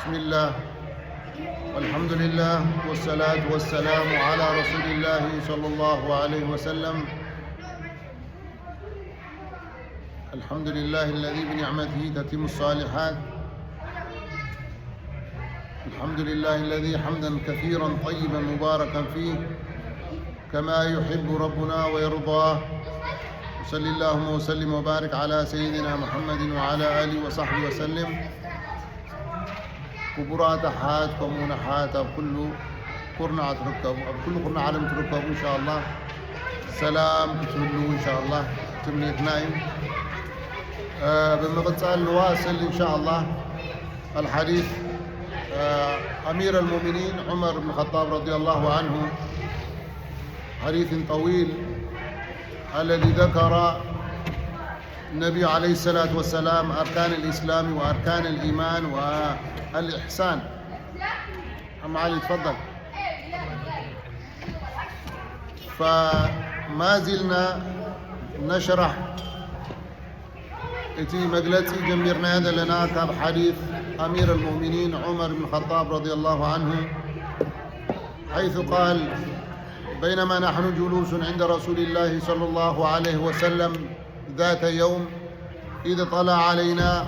بسم الله والحمد لله والصلاة والسلام على رسول الله صلى الله عليه وسلم. الحمد لله الذي بنعمته تتم الصالحات. الحمد لله الذي حمدا كثيرا طيبا مباركا فيه كما يحب ربنا ويرضاه. وصلى اللهم وسلم وبارك على سيدنا محمد وعلى آله وصحبه وسلم. كبرات حات كمونحات بكل قرنة تركبوا بكل قرنة عالم تركبوا إن شاء الله. سلام تولوا إن شاء الله. تمنيت نايم. بمقتصال نواصل إن شاء الله الحديث. أمير المؤمنين عمر بن الخطاب رضي الله عنه، حديث طويل الذي ذكر النبي عليه الصلاة والسلام أركان الإسلام وأركان الإيمان والإحسان. أم علي تفضل. فما زلنا نشرح إتي مجلتي جميرنا هذا لنا كان حديث أمير المؤمنين عمر بن الخطاب رضي الله عنه، حيث قال: بينما نحن جلوس عند رسول الله صلى الله عليه وسلم ذات يوم إذ طلع علينا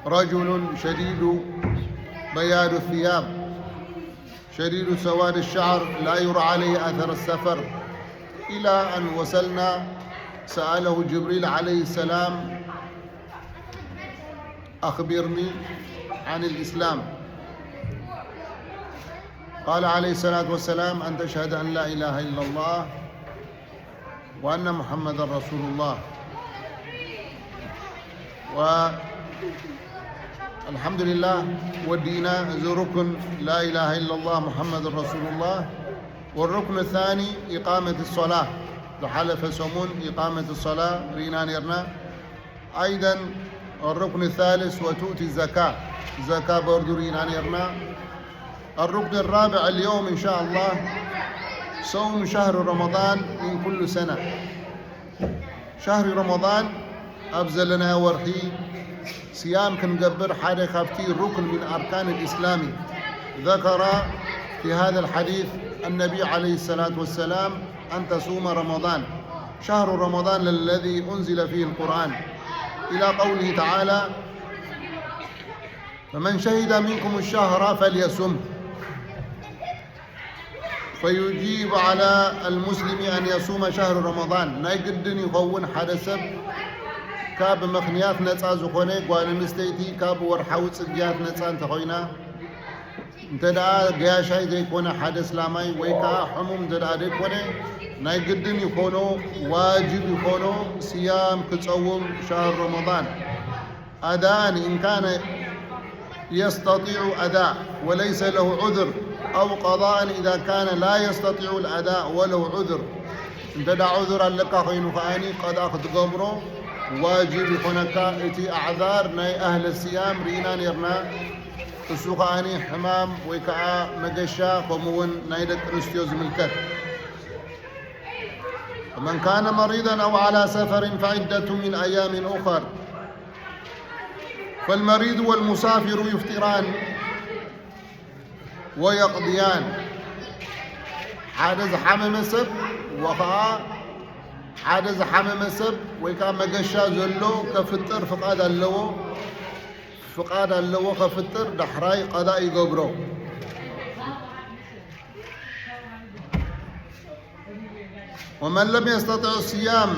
رجل شديد بياض الثياب شديد سواد الشعر لا يرى عليه أثر السفر، إلى أن وصلنا سأله جبريل عليه السلام: أخبرني عن الإسلام. قال عليه الصلاة والسلام: أن تشهد أن لا إله إلا الله وأن محمد رسول الله. والحمد لله ودينا ذو ركن لا إله إلا الله محمد رسول الله. والركن الثاني إقامة الصلاة، حلف سمون إقامة الصلاة رينا نيرنا. أيضا الركن الثالث وتؤتي الزكاة، زكاة برضو رينا نيرنا. الركن الرابع اليوم إن شاء الله صوم شهر رمضان من كل سنة. شهر رمضان أبزل لنا ورحي صيام كنقبر حاجة خافتي ركن من أركان الإسلام. ذكر في هذا الحديث النبي عليه الصلاة والسلام أن تصوم رمضان، شهر رمضان الذي أنزل فيه القرآن، إلى قوله تعالى: فمن شهد منكم الشهر فليصم. فيجيب على المسلم أن يصوم شهر رمضان. نايقدن يكون حدث كاب مخنيات نصا زخونه قال مستيتي كاب ورحاو صجيات نصا انتخوينا انتدا غياشاي زيكونه حدث لاماي ويكا حموم زدا ديكونه نايقدن يكونو واجب يكونو صيام كصوم شهر رمضان أداء إن كان يستطيع أداء وليس له عذر، أو قضاء إذا كان لا يستطيع الأداء ولو عذر. انتدا عذر لك خينو خاني قد أخذ قمره واجب هناك اتي أعذار ناي أهل الصيام رينا نيرنا السوقاني حمام ويكا مقشا ومون نايدك رستيوز ملكت. ومن كان مريضا أو على سفر فعدة من أيام أخر. فالمريض والمسافر يفطران ويقضيان. حادث حمم السب وقع حادث حمم السب ويكا مقشا زلو كفتر فقاد اللو كفتر دحراي قضاء يقبرو. ومن لم يستطع الصيام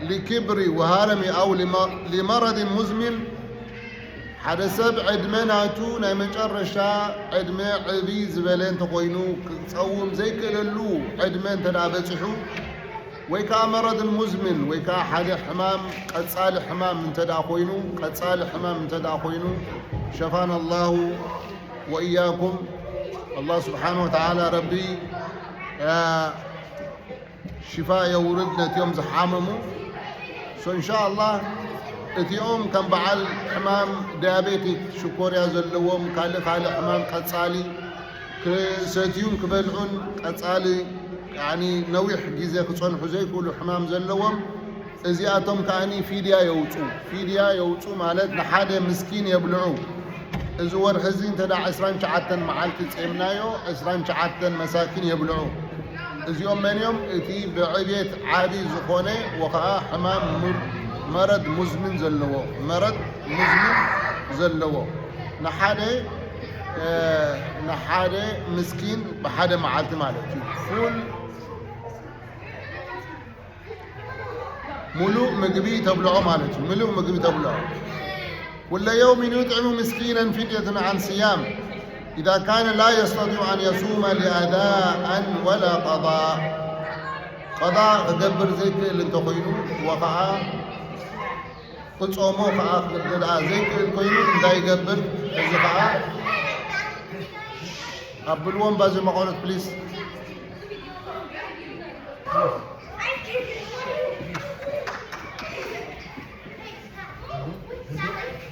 لكبر وهرم أو لمرض مزمن حدث عدمناتو نمجرشا عدمه عبيز بلين تقوينو تصوم زي كللو عدمن تدابصحو ويكا مرض المزمن ويكا حد حمام قصال حمام من تداخوينو قصال حمام من تداخوينو. شفانا الله وإياكم. الله سبحانه وتعالى ربي شفاء يوردنا يوم زحاممو. إن شاء الله اليوم كان بعل حمام ديابيتيك شكوريا زلوم كال حمام قصالي كستيون كبلعون قصالي يعني نويح جيزة كصنحو زي كل حمام زلوم እዚኣቶም ከዓኒ ፊድያ የውፁ ማለት ንሓደ ምስኪን የብልዑ እዚ ወርሒ እዚ እንተዳ 29 መዓልቲ ጼምናዮ 29 መሳኪን የብልዑ እዚኦም መንዮም እቲ ብዕብየት ዓቢ ዝኾነ ወኸዓ ሕማም መረድ ሙዝምን ዘለዎ ንሓደ ምስኪን ብሓደ መዓልቲ ማለት እዩ ፉል ملوء مقبي تبلعه مالته ملوء مقبي تبلعه كل يوم يطعم مسكينا فدية عن صيام إذا كان لا يستطيع أن يصوم لأداء ولا قضاء قبر زيك اللي انتقينه وقع قد صومه قضاء زيك الكوينه دا يقبر الزقاء قبلوهم بازي مقولة بليس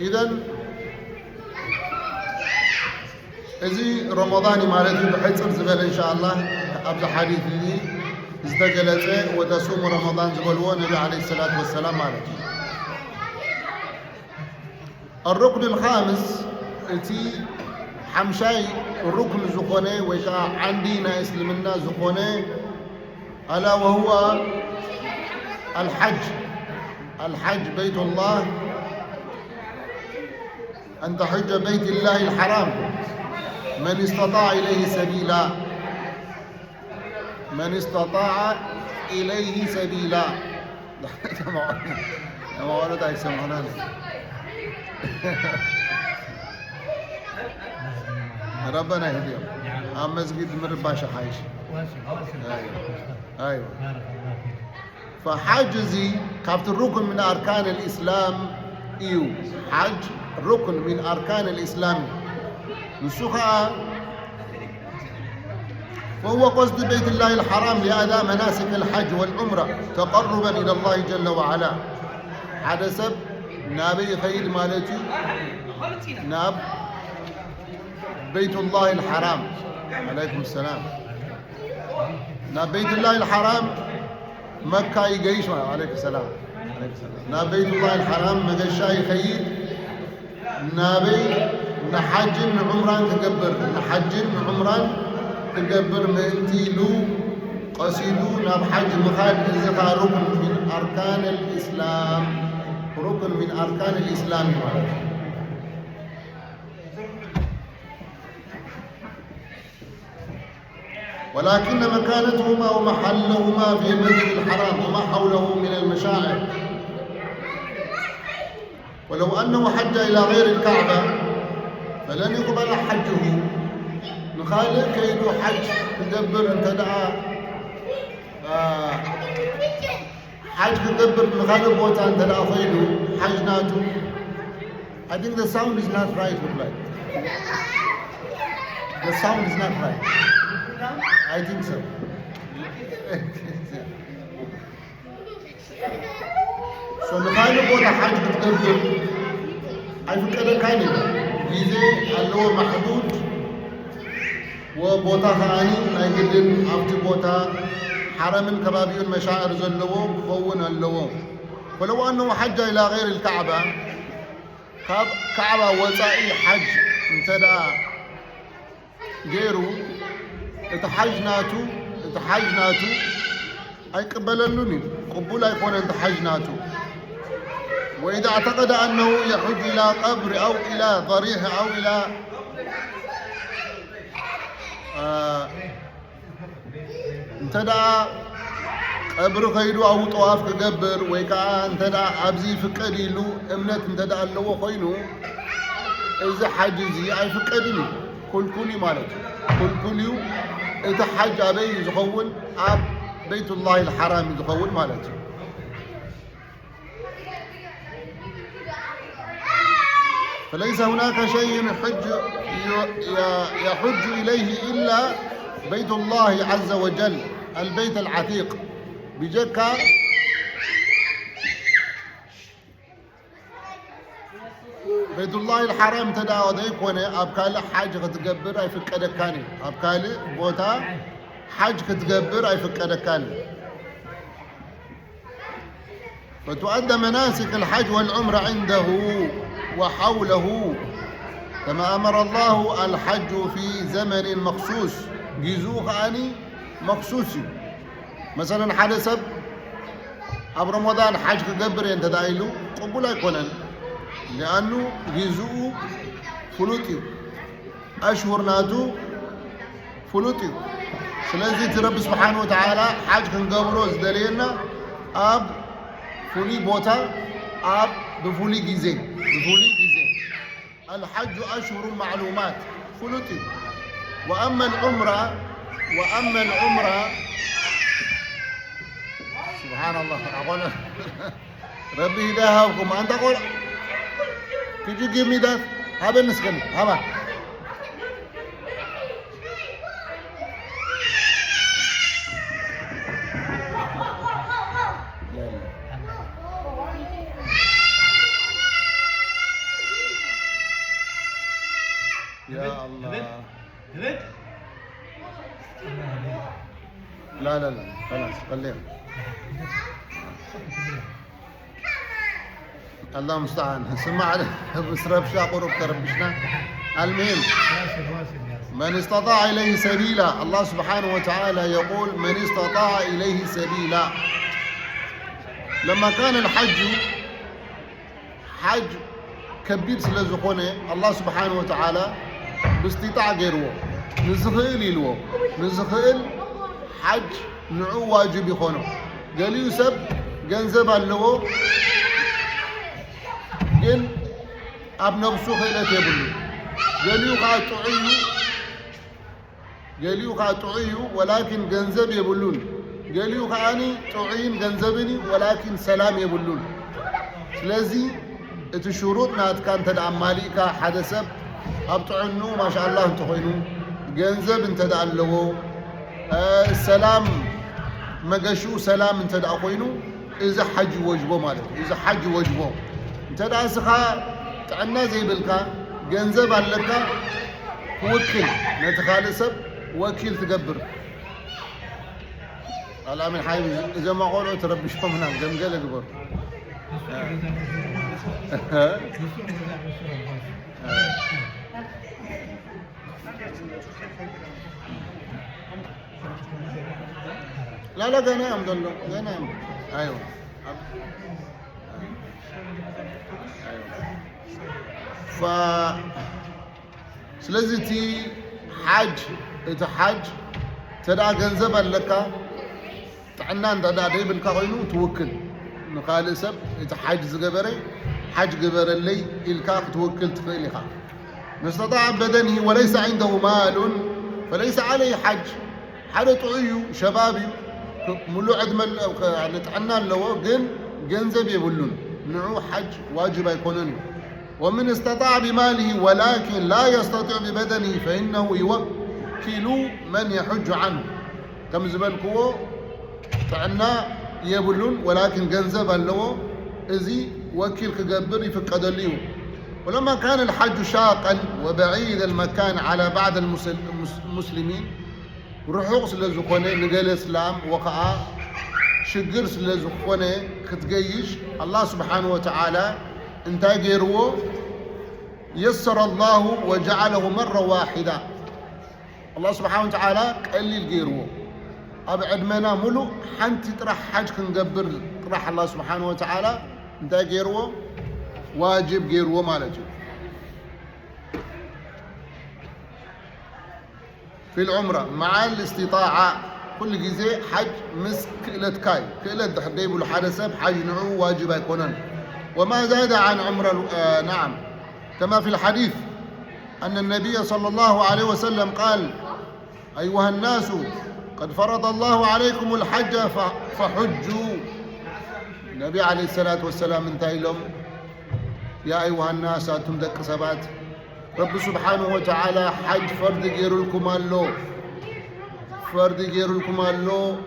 إذن إذي رمضان مالتي بحيث زبل إن شاء الله أبدا حديث لي ازدقلت وتصوم رمضان زبلوه النبي عليه الصلاة والسلام مالتي الركن الخامس التي حمشاي الركن زقوني ويشاء عندنا إسلامنا زقوني ألا وهو الحج بيت الله أن تحج بيت الله الحرام من استطاع إليه سبيلا ما ورد يسمعنا ربنا يهديهم مسجد مرباشة حايش أيوة فحاجزي كابت الركن من أركان الإسلام حج ركن من أركان الإسلام نسخة وهو قصد بيت الله الحرام لأداء مناسك الحج والعمرة تقربا إلى الله جل وعلا حدث نابي خير مالتي ناب بيت الله الحرام عليكم السلام ناب بيت الله الحرام مكة يقيش عليكم السلام ناب بيت الله الحرام مقشاي خير نابي نحج عمران تقبر مأنتي لو قصيدو ناب حج مخالف إذا ركن من أركان الإسلام ولكن مكانتهما ومحلهما في المسجد الحرام وما حوله من المشاعر ولو أنه حج إلى غير الكعبة فلن يقبل حجه نخالف كيدو حج تدبر انت دعا حج تدبر نخالف بوتا انت دعا فيدو حج ناتو I think the sound is not right the sound is not right I think so so نخالف بوتا حج تدبر أي فكرة كاني جيزة اللي هو محدود وبوتا ثاني نايقدن أفتي بوتا حرم كبابي المشاعر زلوه كون اللوه ولو أنه حج إلى غير الكعبة كعبة وزائي حج انتدى غيره اتحجناتو أي قبلنوني قبول يكون انتحجناتو وإذا اعتقد أنه يحج إلى قبر أو إلى ضريح أو إلى انتدى قبر خيدو أو طواف كقبر ويكا انتدى أبزي فكري له امنت انتدى اللو خينو إذا حجزي أي فكري كل مالته كل إذا حج أبي يزخون أب بيت الله الحرام يزخون مالته فليس هناك شيء يحج إليه إلا بيت الله عز وجل البيت العتيق بجكا بيت الله الحرام تداوى ذيك وانا أبكالي حاج كتقبر أي فك أدكاني أبكالي بوتا حاج كتقبر أي فك أدكاني فتؤدى مناسك الحج والعمرة عنده وحوله كما أمر الله الحج في زمن مخصوص جيزوه أني مخصوصي مثلا حدث أب رمضان حج كجبر أنت دايلو قبول يكونن لأنه جيزوه فلوتي أشهر ناتو فلوتي سلازي رب سبحانه وتعالى حج كنقبروز دليلنا أب فولي بوتا أب بفولي جيزي الحج أشهر معلومات فلوتي وأما العمرة سبحان الله أقول ربي هداهاكم أنت قول could you give me that هذا نسكن هذا يا الله لا خلاص خليها الله المستعان سمع بس ربشا قرب تربشنا المهم من استطاع إليه سبيلا الله سبحانه وتعالى يقول من استطاع إليه سبيلا لما كان الحج حج كبير سلزقونه الله سبحانه وتعالى باستطاع غيره نزخيل حج نعو واجب يخونه قال يوسف جنزب اللو جن اب نفسه خيلته يبلو قال يقاطعيه ولكن جنزب يبلون قال يقاني تعين جنزبني ولكن سلام يبلون ስለዚህ እቲ شروط ናት ካንተ አማሊካ حدثብ አብጥዕኑ ማሻአላህ እንተ ኮይኑ ገንዘብ እንተ ዳለዎ ሰላም መገሹ ሰላም እንተ ዳ ኮይኑ እዚ ሐጅ ወጅቦ ማለት እዚ ሐጅ ወጅቦ እንተ ዳስኻ ጥዕና ዘይብልካ ገንዘብ አለካ ትወክል ነቲ ካልእ ሰብ ወኪል ትገብር አላምን ሓይብ እዛ ማቆሎ ተረብሽኩም ና ገምገለ ግበር لا قنا يا مدلو قنا ايوه ف سلازتي حج حج تدا ገንዘብ አለካ ጥዕና እንዳ ደይብልካ ኮይኑ ትውክል نقال سب يتحاج زجبري حاج جبرلي إلكاق توكل تخيلها نستطاع بدنه وليس عنده مال فليس عليه حج حدا تعيو شبابي ملو عدمل نتعنى لو جنزب يبلون نعو حج واجب يكونن ومن استطاع بماله ولكن لا يستطيع ببدنه فإنه يوكل من يحج عنه كم زبالكو تعنى يبلون ولكن جنزب اللو إذي وكيل كجبر يفقد ليه ولما كان الحج شاقا وبعيد المكان على بعض المسلمين روحوا سلزقونه نقل الإسلام وقع شجر سلزقونه كتجيش الله سبحانه وتعالى انت جيرو يسر الله وجعله مرة واحدة الله سبحانه وتعالى قال لي الجيرو أبعد منا ملو حنتي طرح حج كنقبر طرح الله سبحانه وتعالى انت جيرو واجب جيرو مالتي في العمرة مع الاستطاعة كل جزء حج مس كيلة كاي كيلة دحديب الحدثة حج نعو واجب يكونن وما زاد عن عمرة نعم كما في الحديث أن النبي صلى الله عليه وسلم قال أيها الناس قد فرض الله عليكم الحج فحجوا النبي عليه الصلاة والسلام انتهي لهم يا أيها الناس أنتم دك سبات رب سبحانه وتعالى حج فرد غير لكم الله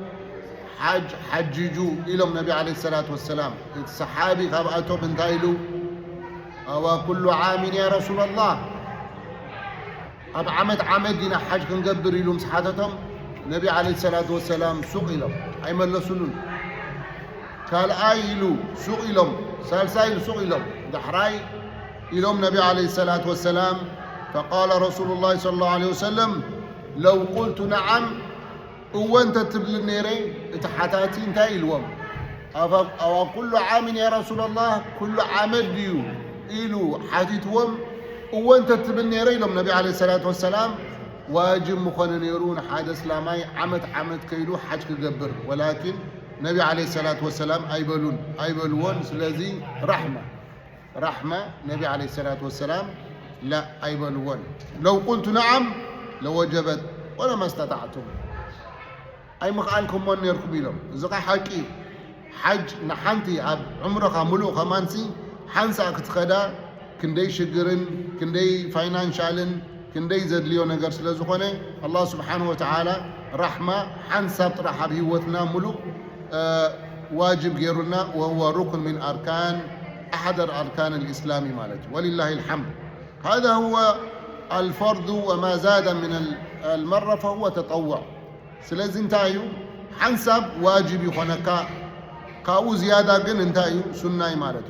حج حججوا إلهم النبي عليه الصلاة والسلام الصحابي خبأتهم انتهي له أو كل عام يا رسول الله أب عمد دينا حج كنقبر لهم صحاتهم النبي عليه الصلاة والسلام سئل أي ملسون قال آيلو سوق إلهم سالسايل سوق إلهم دحراي إلهم نبي عليه الصلاة والسلام فقال رسول الله صلى الله عليه وسلم لو قلت نعم وانت تبل النيري اتحاتاتي انتا إلوهم أو كل عام يا رسول الله كل عام ديو إلو حاتيتهم وانت تبل النيري لهم نبي عليه الصلاة والسلام واجب مخون يرون حادث لاماي عمت كيلو حج كجبر ولكن نبي عليه الصلاة والسلام أيبلون سلازي رحمة نبي عليه الصلاة والسلام لا أيبلون لو قلت نعم لوجبت ولا ما استطعتم أي مخالكم من يركب لهم زقا حكي حج نحنتي أب عمرك ملو خمانسي حنسا كتخدا كندي شجرن كندي فاينانشالن كندي زدليو نجار سلازخونه الله سبحانه وتعالى رحمة حنسب طرح بهوتنا ملو واجب غيرنا وهو ركن من أحد أركان الإسلام مالك ولله الحمد هذا هو الفرض وما زاد من المرة فهو تطوع سلازم انتايو حنسب واجب يخونك كاو زيادة قن انتايو سنة مالك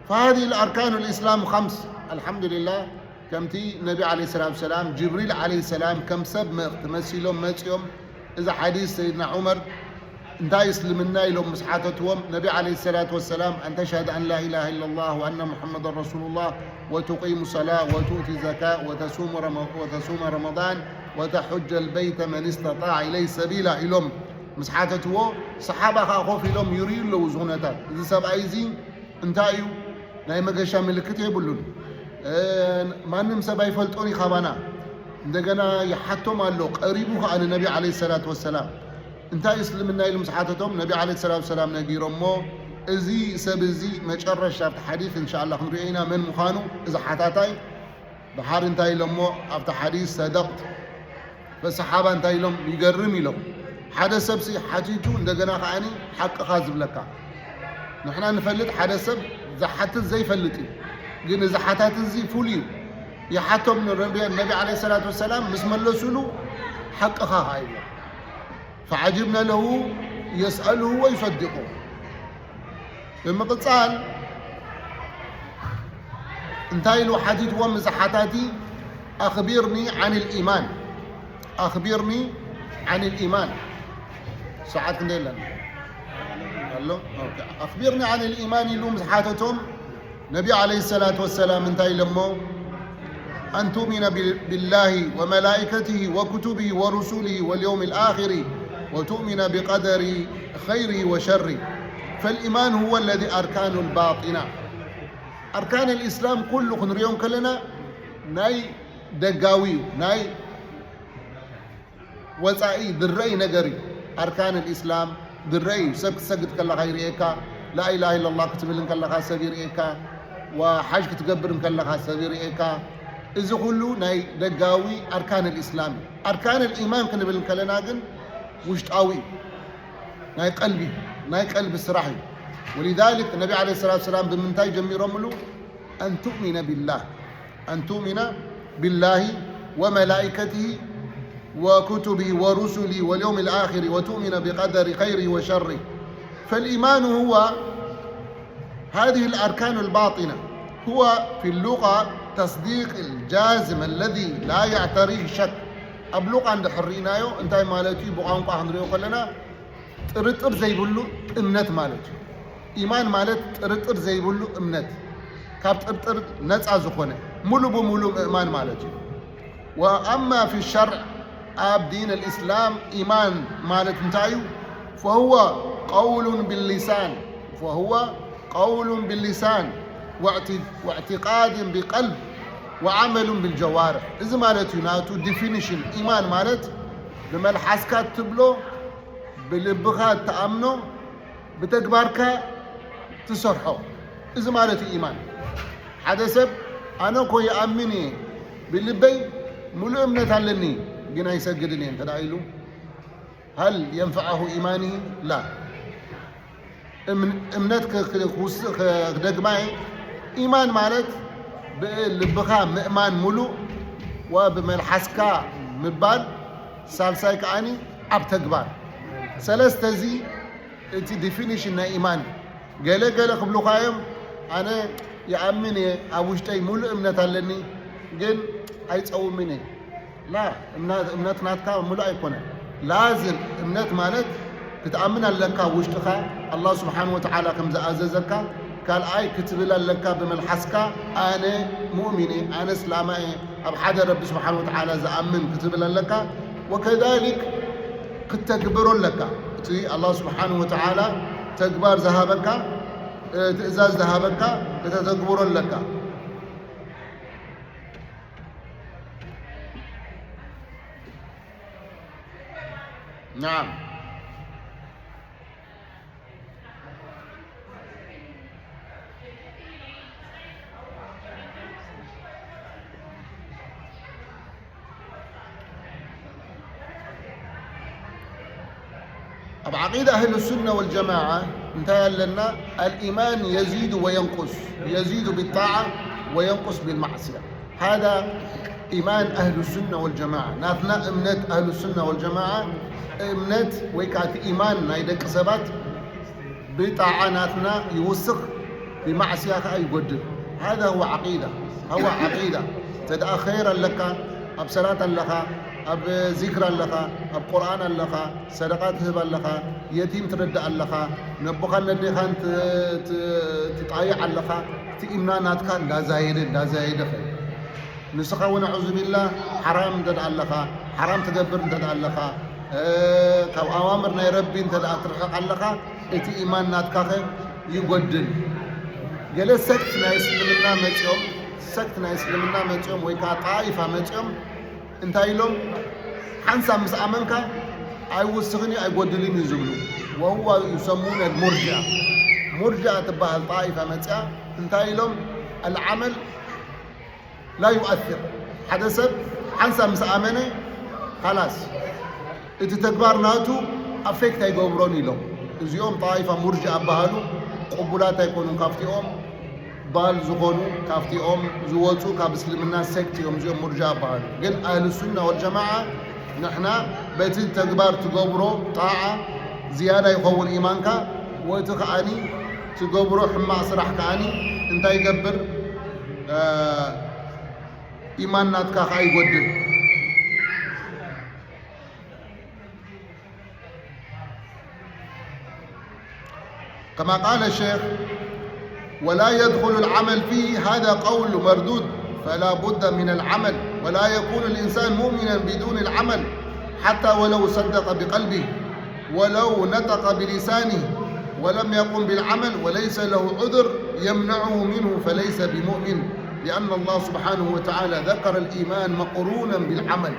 فهذه الأركان الإسلام 5 الحمد لله كمتي نبي عليه الصلاة والسلام جبريل عليه السلام كم سب تمثيلهم ماتيوم إذا حديث سيدنا عمر انتا يسلمنا لهم مسحاتهم نبي عليه الصلاة والسلام أن تشهد أن لا إله إلا الله وأن محمد رسول الله وتقيم الصلاة وتؤتي الزكاة وتصوم رمضان وتحج البيت من استطاع إليه سبيلا إلهم مسحاتهم صحابة خوف لهم يريد له زغنتات إذا سبع أيزين انتايو ناي مقشا ملكت يبلون ما نمسى بايفلتوني خبانا عندنا يحتم له قريبه عن النبي عليه الصلاة والسلام انت يسلمنا إلى مسحاتهم نبي عليه الصلاة والسلام نجيرمو ازي سبزي مجرش شافت حديث ان شاء الله خمرينا من مخانو اذا حتاتاي بحار انت يلمو افت حديث صدقت فالصحابة انت يلم يقرم يلم حدا سبسي حجيتو عندنا خاني حق خازب لك نحن نفلت حدا سب زحت زي فلتي قلنا إذا حتات زي فوليو يحتى من النبي عليه الصلاة والسلام بسم الله سلو حق أخاها أيضا فعجبنا له يسأله ويصدقه لما قال انتهي له حديث ومزحاتاتي أخبرني عن الإيمان ساعات ليلا قال له أخبرني عن الإيمان له مزحاتهم نبي عليه الصلاة والسلام انتهي لمو أن تؤمن بالله وملائكته وكتبه ورسله واليوم الآخر وتؤمن بقدر خيره وشره فالإيمان هو الذي أركان الباطنة أركان الإسلام كله خنريون كلنا ناي دقاوي ناي وزعي دري نقري أركان الإسلام دري سجد كلا غير إيكا لا إله إلا الله كتب لك الله سبير إيكا وحاج كتقبر لك سبير إيكا إذا كله ناي دقاوي أركان الإسلام أركان الإيمان كنا بالكلنا جن وجتاوي ناي قلبي السراحي ولذلك النبي عليه الصلاة والسلام بمنتاج جميع رمله أن تؤمن بالله وملائكته وكتبه ورسله واليوم الآخر وتؤمن بقدر خيره وشره فالإيمان هو هذه الأركان الباطنة هو في اللغة تصديق الجازم الذي لا يعتريه شك أبلغ عند حرينايو انتهي مالتي بقام قاهنريو قلنا ترطر زي بلو امنت مالتي إيمان مالت ترطر زي بلو امنت كاب ترطر نتع زخونة ملو بملو إيمان مالتي وأما في الشرع أب دين الإسلام إيمان مالت انتايو فهو قول باللسان واعتقاد بقلب وعمل بالجوارح إذا مالت يناتو definition إيمان مالت لما الحسكات تبلو بلبخات تأمنو بتكبارك تسرحو إذا مالت إيمان حدث أنا كوي أمني باللبي ملو أمنت علني جنا يسجدني انت دايلو هل ينفعه إيمانه؟ لا امنتك دقماي إيمان مالت بالبخا مؤمان ملو وبملحسكا مبال سالسايك أني أبتكبار سلستزي انت definition إيمان قال قبل قايم أنا يأمني أوجتي ملء إمنة لني قل أيتصومني لا إمنة ناتكا ملء يكون لازم إمنة مالت تتأمن لك وجتك الله سبحانه وتعالى كم زأززك قال أي كتب لك بملحسك أنا مؤمني أنا إسلامي أبحد رب سبحانه وتعالى زأمن كتب لك وكذلك كتكبر لك الله سبحانه وتعالى تكبر ذهبك تأزاز ذهبك تتكبر لك نعم بعقيدة أهل السنة والجماعة انتهى لنا الإيمان يزيد وينقص يزيد بالطاعة وينقص بالمعصية هذا إيمان أهل السنة والجماعة ناثنا إمنت أهل السنة والجماعة إمنت ويكات إيمان نايدك سبات بطاعة ناثنا يوسخ بمعصية أي قدر هذا هو عقيدة تدعى خيرا لك أبصلاة لك أب ذكر لك أب قرآن لك صدقات هبا لك يتيم تردأ لك نبقى ندخان تطايع لك تإمنا ناتك لا زايد خير نسخة ونعوذ بالله حرام تدعى لك حرام تدبر تدعى لك كو أوامرنا ربي تدعى ترحق لك إتي إيمان ناتك خير يقدل قال سكتنا يسلمنا متيوم ويكا طائفة متيوم انتهي لهم حنسا مسأمنك أي وسخني أي قدلين يزبلو وهو يسمون مرجع تبع الطائفة متى انتهي لهم العمل لا يؤثر حدثت حنسا مسأمني خلاص اتتكبار ناتو أفكت يقبروني لهم إذ يوم طائفة مرجع بهالو قبولات يكونوا كافتيهم بال زغونو كافتيهم زوجو كابسلمنا سكتيهم زيهم مرجع بهالو قل أهل السنة والجماعة نحنا بيت التكبار تقبرو طاعة زيادة يقوي إيمانك وتخاني تقبرو حما صرح كاني انت يقبر إيماناتك خاي قدر كما قال الشيخ ولا يدخل العمل فيه هذا قول مردود فلا بد من العمل ولا يكون الإنسان مؤمنا بدون العمل حتى ولو صدق بقلبه ولو نطق بلسانه ولم يقم بالعمل وليس له عذر يمنعه منه فليس بمؤمن لأن الله سبحانه وتعالى ذكر الإيمان مقرونا بالعمل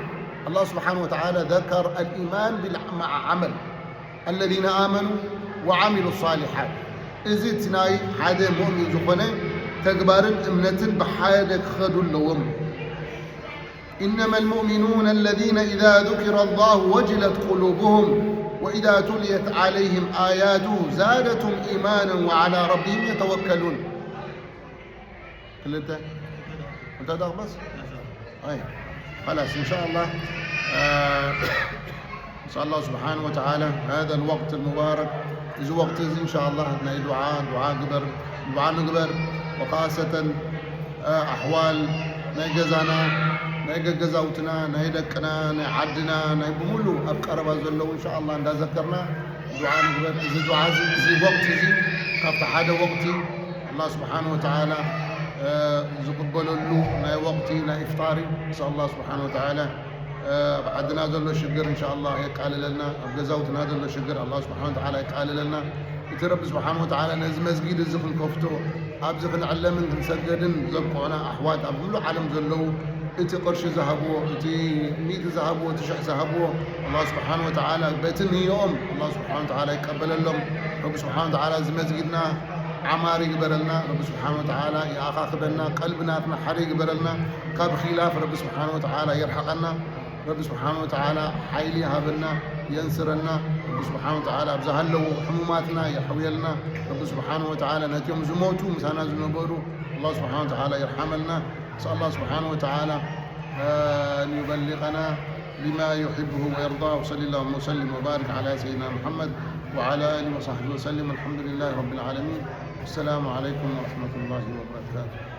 الله سبحانه وتعالى ذكر الإيمان مع عمل الذين آمنوا وعملوا الصالحات إذا تناي حدا مؤمن زخنة تكبار أمنة بحادك خدوا اللوم إنما المؤمنون الذين إذا ذكر الله وجلت قلوبهم وإذا تليت عليهم آياته زادتهم إيمانا وعلى ربهم يتوكلون كل أنت ده بس أي خلاص إن شاء الله نسأل الله سبحانه وتعالى هذا الوقت المبارك إذا وقت إن شاء الله ناي دعاء نقبر وخاصة أحوال ناي جزانا ناي جزاوتنا ناي دكنا ناي عدنا ناي بملو أبقرب زلو إن شاء الله ذكرنا دعاء نقبر إذا دعاء زي وقت زي كفت هذا وقتي الله سبحانه وتعالى زقبل له ناي وقتي ناي إفطاري نسأل الله سبحانه وتعالى بعد نازل له شجر إن شاء الله يقال لنا أبجزاوت نازل له شجر الله سبحانه وتعالى يقال لنا يترب سبحانه وتعالى نزم مسجد الزخن كفتو أبزخن علمن تنسجدن زقونا أحوات أبلو عالم زلو إتي قرش ذهبوا إتي ميت ذهبوا تشح ذهبوا الله سبحانه وتعالى بيتني يوم الله سبحانه وتعالى يقبل لهم رب سبحانه وتعالى زم مسجدنا عماري يقبلنا رب سبحانه وتعالى يا أخا خبرنا قلبنا حري يقبلنا كاب خلاف رب سبحانه وتعالى يرحقنا رب سبحانه وتعالى حيلي هابلنا ينصرنا رب سبحانه وتعالى أبزهلو حموماتنا يحويلنا رب سبحانه وتعالى نتيوم زموتو مسانا زنبورو الله سبحانه وتعالى يرحملنا نسأل الله سبحانه وتعالى أن يبلغنا بما يحبه ويرضاه وصلى الله وسلم وبارك على سيدنا محمد وعلى آله وصحبه وسلم. الحمد لله رب العالمين. السلام عليكم ورحمة الله وبركاته.